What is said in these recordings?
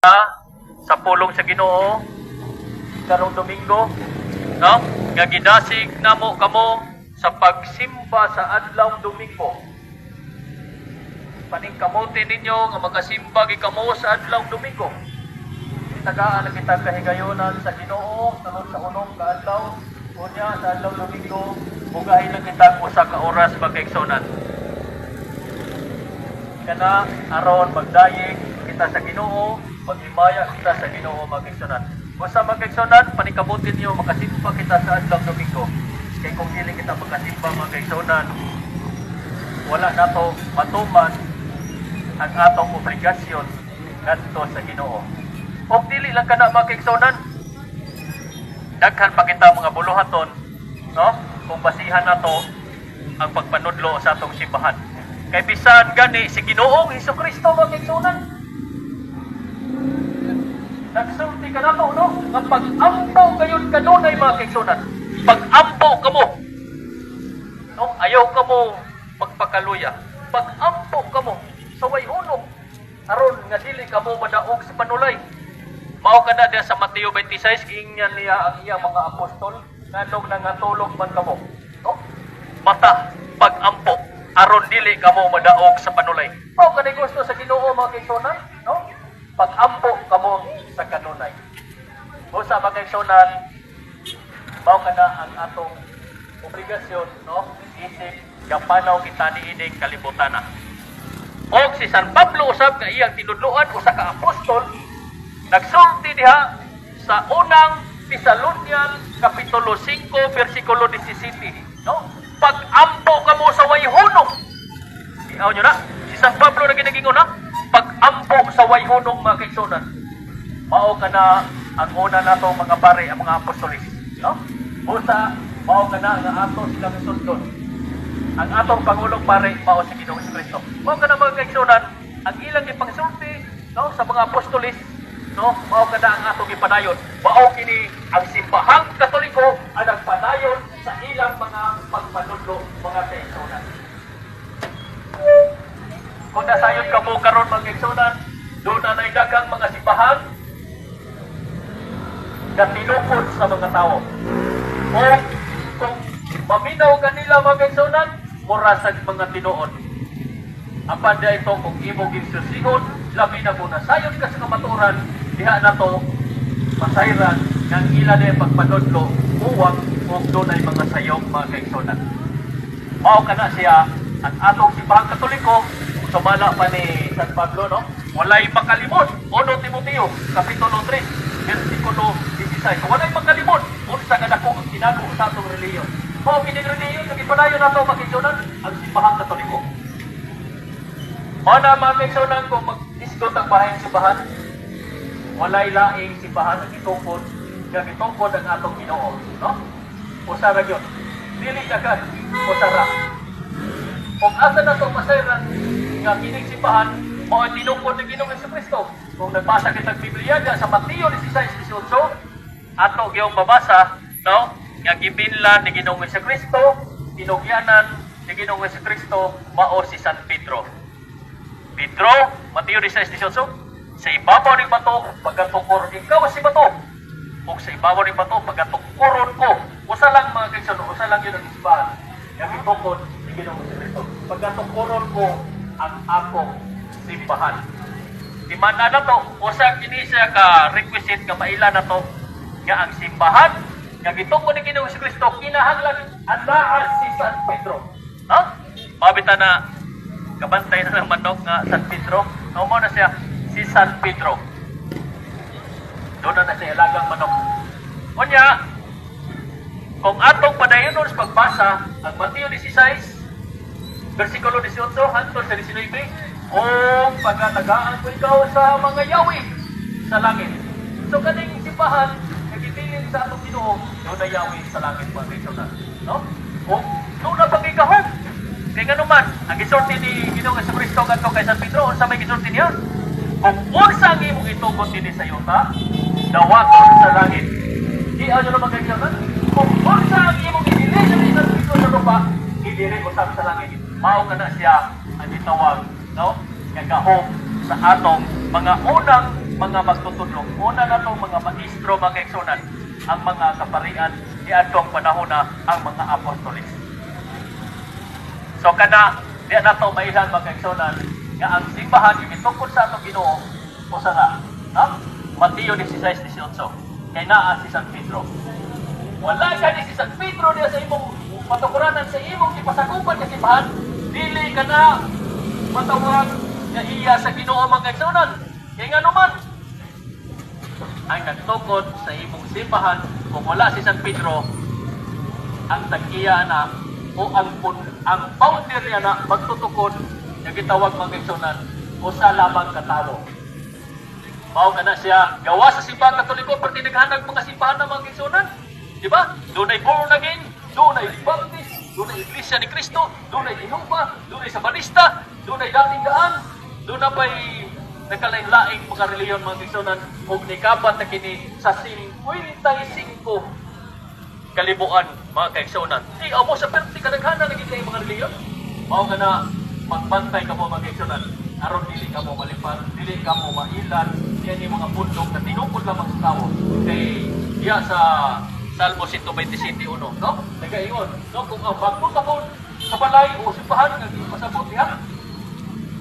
sa pulong sa Ginoo karong Domingo, no? Nga gidasig namo kamo sa pagsimba sa adlaw Domingo. Paningkamuti ninyo nga magasimba gi kamo sa adlaw Domingo. Tagaan na kita kahigayonan sa Ginoo sunod sa unong kaadlaw. Unya sa adlaw Domingo, mugahin lang kita usa ka oras pagkaigsunan. Kana aron magdayeg kita sa Ginoo, maghimaya kita sa Ginoo magigsunan. Usa magigsunan, panikabutin niyo makasimba kita sa adlaw Domingo. Kay kung dili kita makasimba magigsunan, wala nato matuman ang atong obligasyon ngadto sa Ginoo. Og dili lang kana magigsunan, daghan pa kita mga buluhaton, no? Kung basihan nato ang pagpanudlo sa atong simbahan. Kay bisan gani si Ginoong Hesukristo magigsunan. Nagsulti ka na to, no? Nga pag-ampaw kayon kanunay mga kaigsunan. Pag-ampaw ka mo. No? Ayaw ka mo magpakaluya. Pag-ampaw ka mo sa way hunong. Aron nga dili ka mo madaog sa panulay. Mao ka na diya sa Mateo 26, ingyan niya ang iyang mga apostol, nganong nangatulog man ka mo. No? Mata, pag-ampaw. Aron dili ka mo madaog sa panulay. Mao ka na gusto sa Ginoo mga kaigsunan, no? Pag-ampo ka mo sa kanunay. O sa mga kaigsunan, mao ka na ang atong obligasyon, no? Isip, kapanaw kita ni ining kalibutan na. O si San Pablo usab ka iyang tinudluan, usa ka apostol, nagsulti diha sa unang Thessalonian Kapitulo 5, versikulo 17, no? Pag-ampo ka mo sa way hunong. Ihaw nyo na, si San Pablo na ginagingon na, pag-ampo sa way hunong mga kaigsunan. Mao ka na ang una na itong mga pare, ang mga apostolis. No? Busa, mao ka na ang ato silang sundon. Ang atong Pangulong pare, mao si Ginoong Hesukristo. Mao ka na mga kaigsunan, ang ilang ipangsulti, no, sa mga apostolis, no, mao ka na ang atong ipadayon. Mao kini ang simbahang Katoliko ang nagpadayon sa ilang mga pagpanudlo mga kaigsunan. Kung nasayon ka mo karon mga kaigsunan, doon na naidagang mga simbahan na tinukod sa mga tao. O kung maminaw kanila mga kaigsunan, murasag mga tinuon. Apan da ito kung imo ginsusihon, labi na mo nasayon ka sa kamaturan, diha na to masayran ng ila na pagpanudlo, uwag o doon ay mga sayong mga kaigsunan. Mao ka na siya ang atong simbahang Katoliko, sumala pa ni San Pablo, no? Walay makalimot. 1 Timoteo, Kapitulo 3, versikulo 16. Walay makalimot. Unsa nga dako ang tinago sa atong reliyon. Mao kining reliyon nga gipadayon nato makigsunan ang simbahang Katoliko. Mao na mga kaigsunan kung mag-discount ang bahay ng simbahan, walay laing simbahan ang itungkod, nga gitungkod ang atong Ginoo, no? Usa ra gyud. Dili dagan, usa ra. Kung asa na itong masayran nga kining simbahan, o tinukod ng Ginoong Hesukristo. Kung nagbasa kitang Biblia sa Mateo 16:18, ato gyung babasa, no? Nga gibinlan ni Ginoong Hesukristo, tinugyanan ni Ginoong Hesukristo, mao si San Pedro. Pedro, Mateo 16:18, sa ibabaw ng bato, pagkatukor, ikaw si bato. O sa ibabaw ng bato, pagkatukoron ko. Usa lang mga kaigsunan, usa lang yun ang simbahan. Nga gitukod ni Ginoong Hesukristo. Pagkatukoron ko ang akong simbahan. Timanda na to, usa kini siya ka requisite ka maila na to, nga ang simbahan nga gitungkod ni Ginoong Hesukristo kinahanglan anaa si San Pedro. Ha? Mabita na kabantay na ng manok nga San Pedro. Mo na siya si San Pedro. Doon na siya ilagang manok. Unya, kung atong padayonon sa pagbasa ang Mateo 16 versikulo 18 hangtod sa 19, o pagkatagaan ko ikaw sa mga yawi sa langit. So kaning simbahan nagipilin sa atong Ginoo, doon na yawi sa langit mga kaigsunan, no? O doon na pagigahom. Kaya nga naman, ang gisulti ni Ginoong Hesukristo kadto kay San Pedro, unsa may gisulti niya? Kung unsa ang imong itugot dinhi sa yuta, dawaton sa langit. Di ano na mga kaigsunan? Kung unsa ang imong idili sa San Pedro sa lupa, idili usab sa langit. Mao kana siya ang gitawag, no? Nga gahom sa atong mga unang mga magtutudlo. Una na itong mga maestro, mga kaigsunan, ang mga kaparian ni atong panahon na ang mga apostolis. So kana di na ito mailan mga kaigsunan nga ang simbahan yung itungkol sa atong Ginoo o sana, no? Mateo 16:18 kay naa si San Pedro. Wala ka ni si San Pedro diya sa imong patukuranan sa imong ipasakupan sa simbahan, dili ka na matawag nga iya sa Ginoo mga kaigsunan. Kaya nga naman, ang nagtukod sa imong simbahan kung wala si San Pedro, ang tag-iya na o ang founder niya na magtutukod na gitawag mga kaigsunan o sa lamang katao. Mao ka na siya gawa sa simbahan Katoliko pati naghanag mga simbahan ng mga kaigsunan. Diba? Doon ay born again, doon ay baptist, doon ay Iglesia ni Cristo, doon ay Jehovah, doon ay Sabanista, doon ay dating daan, doon na ba'y nagkalain-laing mga reliyon mga kaigsunan o nikabat na kini sa 55 kalibuan mga kaigsunan. Di amo sa perti kadaghanan na kita yung mga reliyon. Mao ka na magbantay ka mo mga kaigsunan aron dili ka mo malipan, dili ka mo mailan yan yung mga bundok na tinukod lamang sa tao. Kay diya sa Salmo 127:1, no? Nagaingon, no? Kung ang magtutukod sa balay o simbahan nga pasabot diha.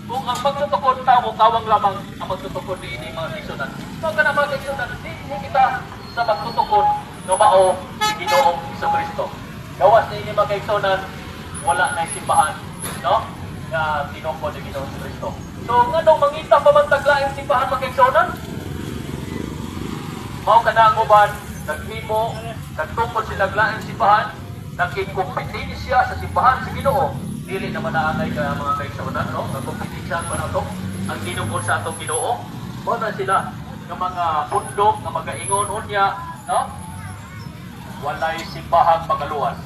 Kung ang magtutukod tao kawang lamang ang magtutukod diini mga kaigsunan. So kana mga kaigsunan, di kita sa magtutukod no mao si Ginoong Jesucristo. Gawas na ini mga kaigsunan, wala na simbahan, no? Nga tinukod ni Ginoong Jesucristo. So nganong mangita pa man taglaing simbahan mga kaigsunan? Mao kana ang uban naghimo nagtungkol sila laing simbahan, nagkikompetensya sa simbahan sa Ginoo. Dili naman naangay ka mga kaigsunan, no? Nagkompetensya pa na ito ang ginugol sa atong Ginoo. Wala sila ng mga bundok na magaingon unya, no? Walay simbahang makaluwas,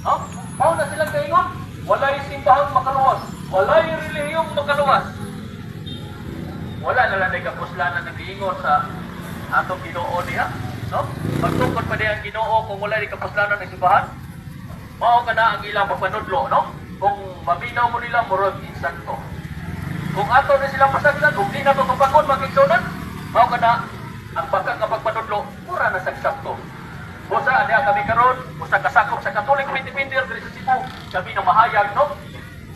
no? Mao na silang kaingon, walay simbahang makaluwas, walay relihiyong makaluwas. Wala na lang kapuslanan na giingon sa atong Ginoo niya. No? Magtungkol pa din ang Ginoo kung wala di kapuslanan ng simbahan. Mao ka na ang ilang pagpanudlo, no? Kung maminaw mo nila, murag insakto. Kung ato na silang pasagdan, kung di na ito tupakon, magkiksunan, mao ka na ang pagkakapagpanudlo, mura na sagsakto. Busa, niya kami karon, busa kasakop sa Katolik Pindipinder, diri sa Cebu, kami na mahayag, no?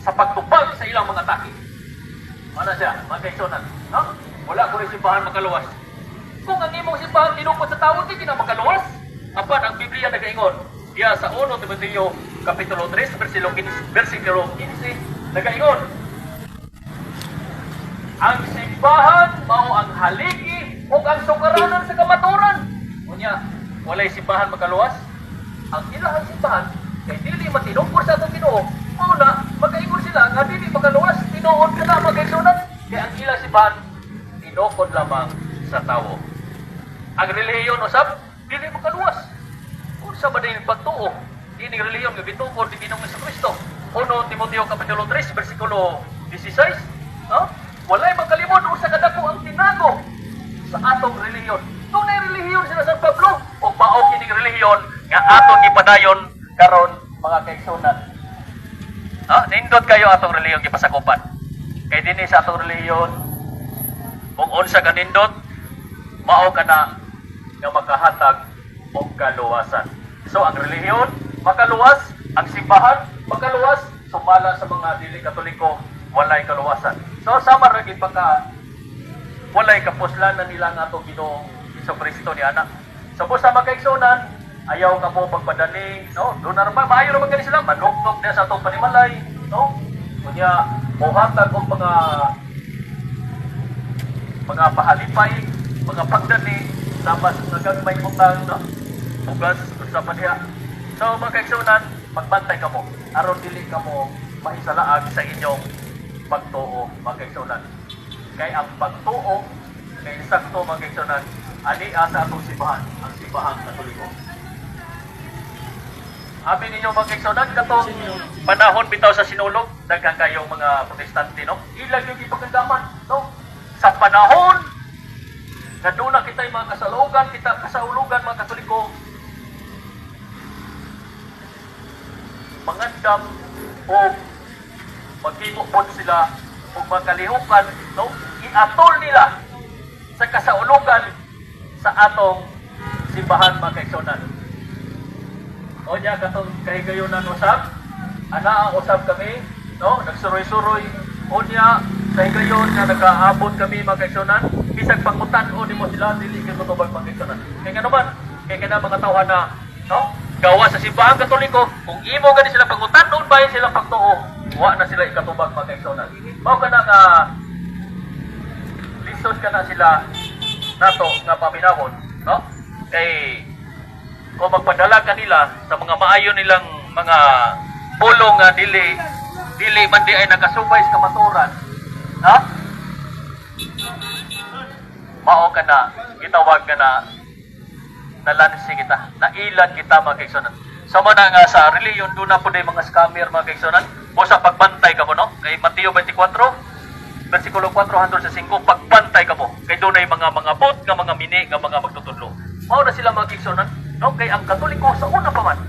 Sa pagtupag sa ilang mga taki. Ano siya, magkiksunan, no? Wala ko rin simbahan makaluwas. Kung ang imong simbahan tinukod sa tao, di na makaluwas. Apan ang Biblia nagaingon, diya sa 1 Timoteo Kapitulo 3, versikulo 15, nagaingon, ang simbahan mao ang haligi o ang sukaranan sa kamaturan. Unya, walay simbahan makaluwas. Ang ilahang simbahan, kay dili matinukod sa atong Ginoo, mao na magaingon sila nga dili makaluwas, tinuod ka na magkaigsunan. Kaya ang ilang simbahan, tinukod lamang sa tao. Ang relihiyon usab dili makaluwas. Unsa ba din pagtuo? Dili relihiyon nga gitukod ni Ginoong Jesucristo. 1 Timoteo Kapitulo 3 versikulo 16, no? Walay magkalimot usa ka dako ang tinago sa atong relihiyon. Tunay relihiyon sila San Pablo o baog kining relihiyon nga atong gipadayon karon mga kaigsunan. Nindot kayo atong relihiyon gipasakupan. Kay dinhi sa atong relihiyon kung unsa ka nindot, mao ka na nga makahatag og kaluwasan. So ang relihiyon makaluwas, ang simbahan makaluwas, sumala sa mga dili Katoliko walay kaluwasan. So sama ra gid pagka walay kapuslanan nila nga atong Ginoong Jesucristo ni anak. So busa makaigsunan, ayaw ka mo pagpadaling, no? Doon na naman maayo ra man sila manuktok na sa atong panimalay, no? Kunya mohatag og mga pahalipay, mga pagdani, labas nagagmay utang, no? Bugas, sa diha. So, mga kaigsunan, magbantay ka mo. Aron dili ka mo maisalaag sa inyong pagtuo, mga kaigsunan. Kaya ang pagtuo, kay sakto, mga kaigsunan, ani sa atong simbahan, ang simbahang Katoliko. Amin ninyo mga kaigsunan, katong panahon bitaw sa sinulog, daghang kayong mga protestante, no? Ilag yung ipagkandaman, no? Sa panahon na doon na kita yung mga kasaulugan, mga Katoliko, mangandam o maghimo sila o magkalihukan, no? Iatol nila sa kasaulugan sa atong simbahan mga kaigsunan. O niya katong kahigayonan usab, ana ang usab kami, no? Nagsuroy-suroy. O niya sa higayon na nakaabot kami mga kaigsunan, bisag pangutan-o nimo sila dili gyud motubag mga kaigsunan. Kay nga naman, kay kana mga tawhan na, no? Gawa sa simbahan Katoliko, kung imo gani sila pangutan-on bayan sila pagtuo, wa na sila ikatubag mga kaigsunan. Mao kana nga lisod kana sila nato nga paminawon, no? Kay kung magpadala kanila sa mga maayo nilang mga pulong nga dili man di ay nakasubay sa kamaturan, ha? Mao ka na, gitawag ka na nalansi kita, nailan kita mga kaigsunan. Sama na nga sa reliyon, doon na po na mga scammer mga kaigsunan, o sa pagbantay ka mo, no? Kay Mateo 24, versikulo 4 hangtod sa 5, pagbantay ka mo. Kay doon ay mga bot, nga mga mini, nga mga magtutudlo. Mao na sila mga kaigsunan, no? Kay ang Katoliko sa una pa man,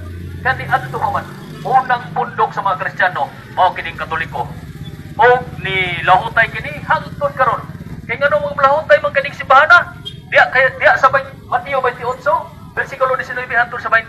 kani adto pa man, unang pundok sa mga Kristiyano, mao kining Katoliko. O ni lahutay kini hangtod karon. Kay ngano mo lahutay man kaning simbahan? Diya sa Mateo 28, versikulo 19 hangtod sa 20.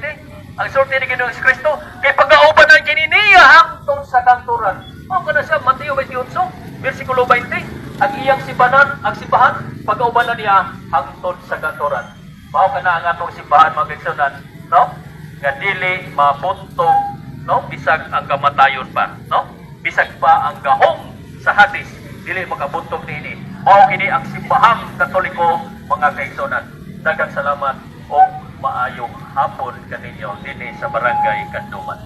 Ang sulti ni Ginoong Kristo, kay pag-auban na kini niya hangtod sa kanturan. Mao kana siya Mateo 28, versikulo 20. Ang iyang simbahan, pag-auban na niya hangtod sa kanturan. Mao kana ang atong simbahan mga kaigsunan, no? Nga dili mapuntog, no? Bisag ang kamatayon pa, no? Bisag pa ang gahom sa hadis, dili makabuntog niini. Mao kini ang simbahang Katoliko mga kaigsunan. Daghang salamat o maayong hapon kaninyo dinhi sa Barangay Kanduman.